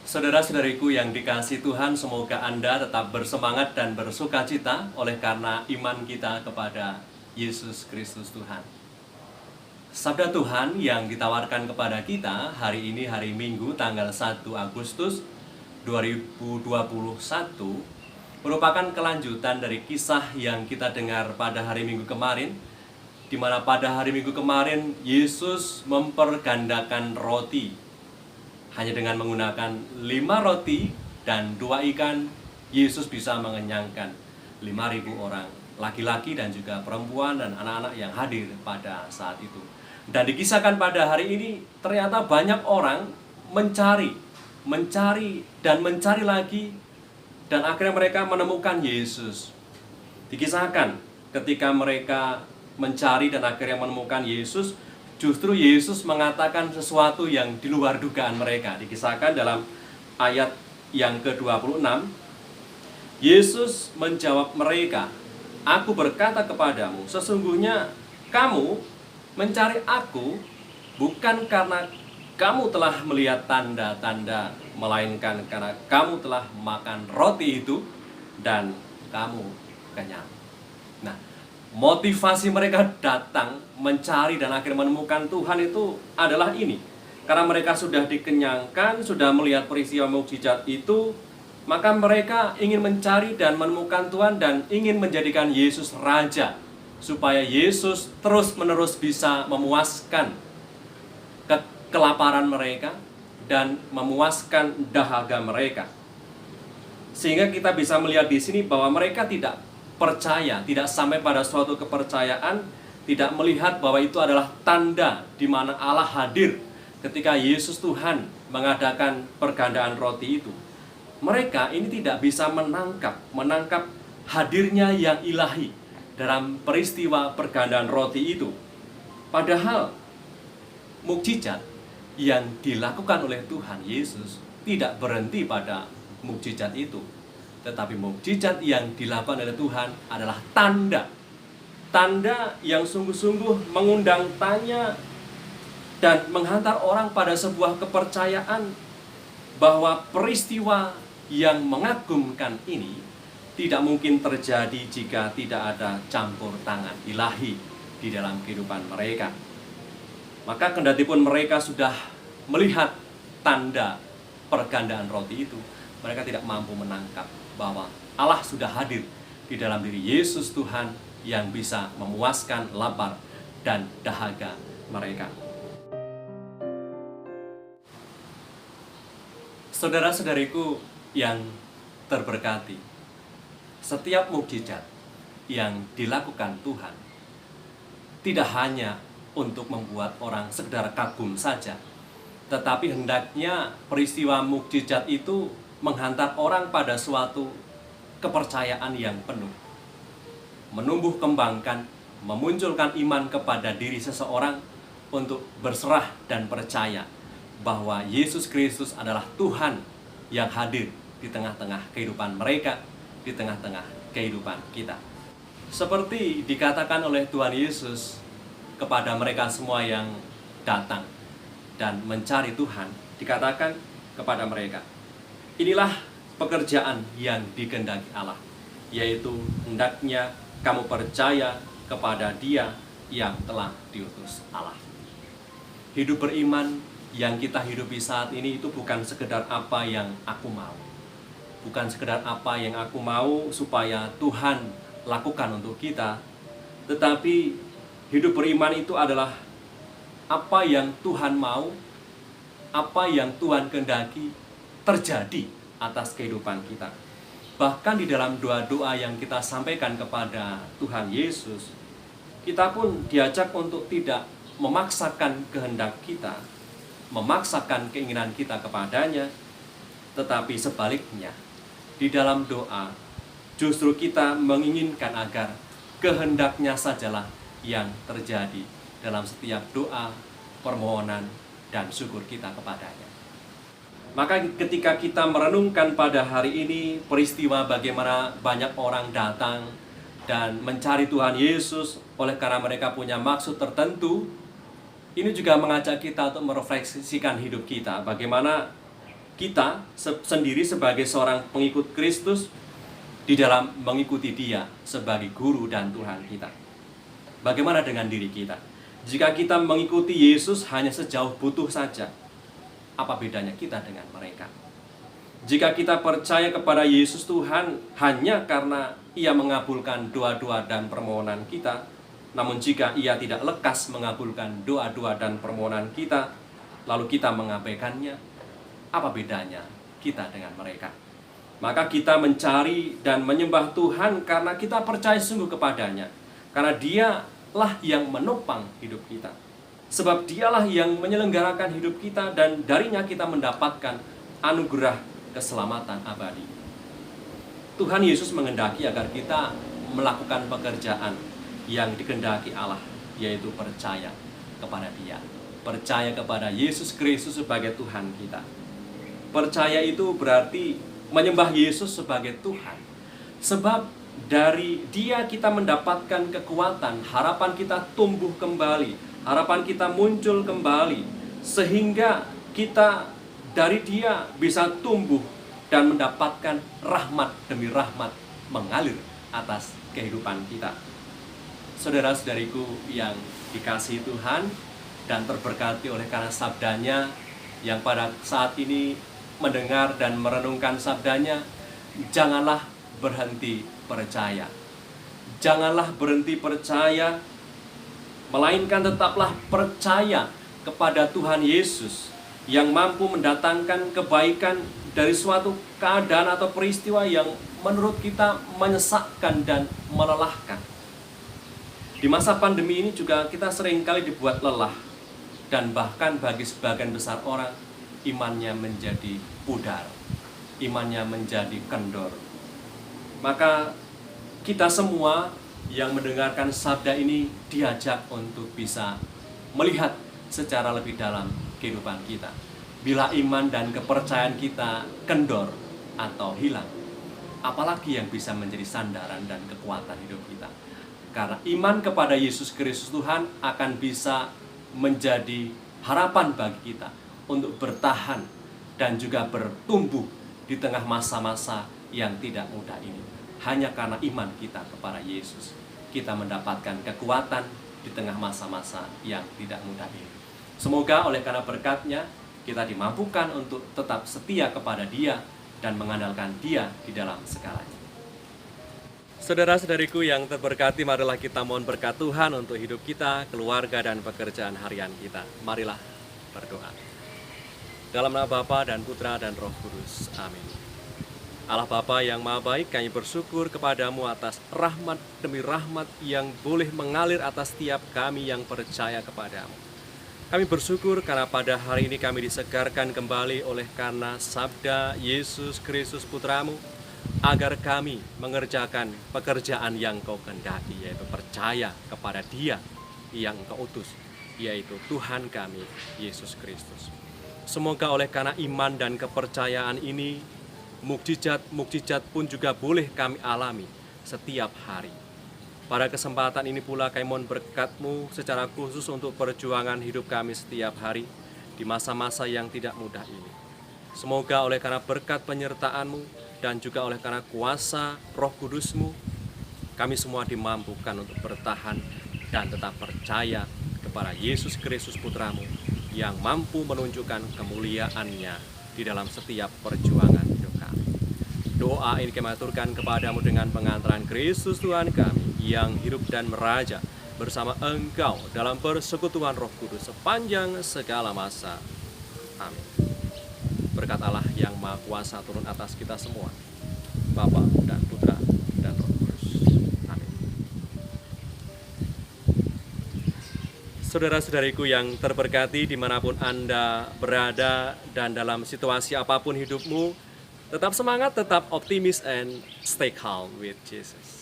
Saudara-saudariku yang dikasihi Tuhan, semoga Anda tetap bersemangat dan bersukacita oleh karena iman kita kepada Yesus Kristus Tuhan. Sabda Tuhan yang ditawarkan kepada kita hari ini, hari Minggu, tanggal 1 Agustus 2021, merupakan kelanjutan dari kisah yang kita dengar pada hari Minggu kemarin, di mana pada hari Minggu kemarin Yesus mempergandakan roti. Hanya dengan menggunakan 5 roti dan 2 ikan, Yesus bisa mengenyangkan 5.000 orang, laki-laki dan juga perempuan dan anak-anak yang hadir pada saat itu. Dan dikisahkan pada hari ini, ternyata banyak orang mencari dan mencari lagi, dan akhirnya mereka menemukan Yesus. Dikisahkan ketika mereka mencari dan akhirnya menemukan Yesus, justru Yesus mengatakan sesuatu yang di luar dugaan mereka. Dikisahkan dalam ayat yang ke-26, Yesus menjawab mereka, "Aku berkata kepadamu, sesungguhnya kamu mencari aku bukan karena kamu telah melihat tanda-tanda, melainkan karena kamu telah makan roti itu dan kamu kenyang." Nah, motivasi mereka datang mencari dan akhirnya menemukan Tuhan itu adalah ini. Karena mereka sudah dikenyangkan, sudah melihat peristiwa mukjizat itu, maka mereka ingin mencari dan menemukan Tuhan dan ingin menjadikan Yesus raja, supaya Yesus terus-menerus bisa memuaskan kelaparan mereka dan memuaskan dahaga mereka. Sehingga kita bisa melihat di sini bahwa mereka tidak percaya, tidak sampai pada suatu kepercayaan, tidak melihat bahwa itu adalah tanda di mana Allah hadir ketika Yesus Tuhan mengadakan pergandaan roti itu. Mereka ini tidak bisa menangkap hadirnya yang ilahi dalam peristiwa pergandaan roti itu. Padahal mukjizat yang dilakukan oleh Tuhan Yesus tidak berhenti pada mukjizat itu. Tetapi mukjizat yang dilakukan oleh Tuhan adalah tanda yang sungguh-sungguh mengundang tanya dan menghantar orang pada sebuah kepercayaan bahwa peristiwa yang mengagumkan ini tidak mungkin terjadi jika tidak ada campur tangan ilahi di dalam kehidupan mereka. Maka kendatipun mereka sudah melihat tanda pergandaan roti itu, mereka tidak mampu menangkap bahwa Allah sudah hadir di dalam diri Yesus Tuhan yang bisa memuaskan lapar dan dahaga mereka. Saudara-saudariku yang terberkati, setiap mukjizat yang dilakukan Tuhan tidak hanya untuk membuat orang sekedar kagum saja, tetapi hendaknya peristiwa mukjizat itu menghantar orang pada suatu kepercayaan yang penuh, menumbuh kembangkan, memunculkan iman kepada diri seseorang untuk berserah dan percaya bahwa Yesus Kristus adalah Tuhan yang hadir di tengah-tengah kehidupan mereka, di tengah-tengah kehidupan kita. Seperti dikatakan oleh Tuhan Yesus kepada mereka semua yang datang dan mencari Tuhan, dikatakan kepada mereka, "Inilah pekerjaan yang dikehendaki Allah, yaitu hendaknya kamu percaya kepada Dia yang telah diutus Allah." Hidup beriman yang kita hidupi saat ini itu bukan sekedar apa yang aku mau, bukan sekedar apa yang aku mau supaya Tuhan lakukan untuk kita, tetapi hidup beriman itu adalah apa yang Tuhan mau, apa yang Tuhan kehendaki terjadi atas kehidupan kita. Bahkan di dalam doa-doa yang kita sampaikan kepada Tuhan Yesus, kita pun diajak untuk tidak memaksakan kehendak kita, memaksakan keinginan kita kepadanya, tetapi sebaliknya, di dalam doa justru kita menginginkan agar kehendaknya sajalah yang terjadi dalam setiap doa, permohonan, dan syukur kita kepadanya. Maka ketika kita merenungkan pada hari ini peristiwa bagaimana banyak orang datang dan mencari Tuhan Yesus oleh karena mereka punya maksud tertentu, ini juga mengajak kita untuk merefleksikan hidup kita. Bagaimana kita sendiri sebagai seorang pengikut Kristus di dalam mengikuti Dia sebagai guru dan Tuhan kita. Bagaimana dengan diri kita? Jika kita mengikuti Yesus hanya sejauh butuh saja, apa bedanya kita dengan mereka? Jika kita percaya kepada Yesus Tuhan hanya karena Ia mengabulkan doa-doa dan permohonan kita, namun jika Ia tidak lekas mengabulkan doa-doa dan permohonan kita, lalu kita mengabaikannya, apa bedanya kita dengan mereka? Maka kita mencari dan menyembah Tuhan karena kita percaya sungguh kepadanya, karena Dialah yang menopang hidup kita. Sebab Dialah yang menyelenggarakan hidup kita, dan darinya kita mendapatkan anugerah keselamatan abadi. Tuhan Yesus menghendaki agar kita melakukan pekerjaan yang dikehendaki Allah, yaitu percaya kepada Dia, percaya kepada Yesus Kristus sebagai Tuhan kita. Percaya itu berarti menyembah Yesus sebagai Tuhan. Sebab dari Dia kita mendapatkan kekuatan, harapan kita tumbuh kembali, harapan kita muncul kembali, sehingga kita dari Dia bisa tumbuh dan mendapatkan rahmat demi rahmat mengalir atas kehidupan kita. Saudara-saudariku yang dikasihi Tuhan dan terberkati oleh karena sabdanya, yang pada saat ini mendengar dan merenungkan sabdanya, janganlah berhenti percaya. Janganlah berhenti percaya, melainkan tetaplah percaya kepada Tuhan Yesus yang mampu mendatangkan kebaikan dari suatu keadaan atau peristiwa yang menurut kita menyesakkan dan melelahkan. Di masa pandemi ini juga kita seringkali dibuat lelah, dan bahkan bagi sebagian besar orang imannya menjadi pudar, imannya menjadi kendor. Maka kita semua yang mendengarkan sabda ini diajak untuk bisa melihat secara lebih dalam kehidupan kita. Bila iman dan kepercayaan kita kendor atau hilang, apalagi yang bisa menjadi sandaran dan kekuatan hidup kita? Karena iman kepada Yesus Kristus Tuhan akan bisa menjadi harapan bagi kita untuk bertahan dan juga bertumbuh di tengah masa-masa yang tidak mudah ini. Hanya karena iman kita kepada Yesus, kita mendapatkan kekuatan di tengah masa-masa yang tidak mudah ini. Semoga oleh karena berkat-Nya kita dimampukan untuk tetap setia kepada Dia dan mengandalkan Dia di dalam segalanya. Saudara-saudariku yang terberkati, marilah kita mohon berkat Tuhan untuk hidup kita, keluarga, dan pekerjaan harian kita. Marilah berdoa. Dalam nama Bapa dan Putra dan Roh Kudus. Amin. Allah Bapa yang Maha Baik, kami bersyukur kepadamu atas rahmat demi rahmat yang boleh mengalir atas setiap kami yang percaya kepadamu. Kami bersyukur karena pada hari ini kami disegarkan kembali oleh karena sabda Yesus Kristus Putramu, agar kami mengerjakan pekerjaan yang Kau kehendaki, yaitu percaya kepada Dia yang Kau utus, yaitu Tuhan kami, Yesus Kristus. Semoga oleh karena iman dan kepercayaan ini, mukjizat-mukjizat pun juga boleh kami alami setiap hari. Pada kesempatan ini pula kami mohon berkat-Mu secara khusus untuk perjuangan hidup kami setiap hari di masa-masa yang tidak mudah ini. Semoga oleh karena berkat penyertaan-Mu dan juga oleh karena kuasa Roh Kudus-Mu, kami semua dimampukan untuk bertahan dan tetap percaya kepada Yesus Kristus Putramu yang mampu menunjukkan kemuliaan-Nya di dalam setiap perjuangan hidup kami. Doa ini kami aturkan kepadamu dengan pengantaran Kristus Tuhan kami yang hidup dan meraja bersama Engkau dalam persekutuan Roh Kudus sepanjang segala masa. Amin. Berkat Allah yang Maha Kuasa turun atas kita semua, Bapa dan Putra dan Roh Kudus. Amin. Saudara-saudariku yang terberkati dimanapun Anda berada dan dalam situasi apapun hidupmu, tetap semangat, tetap optimis, and stay calm with Jesus.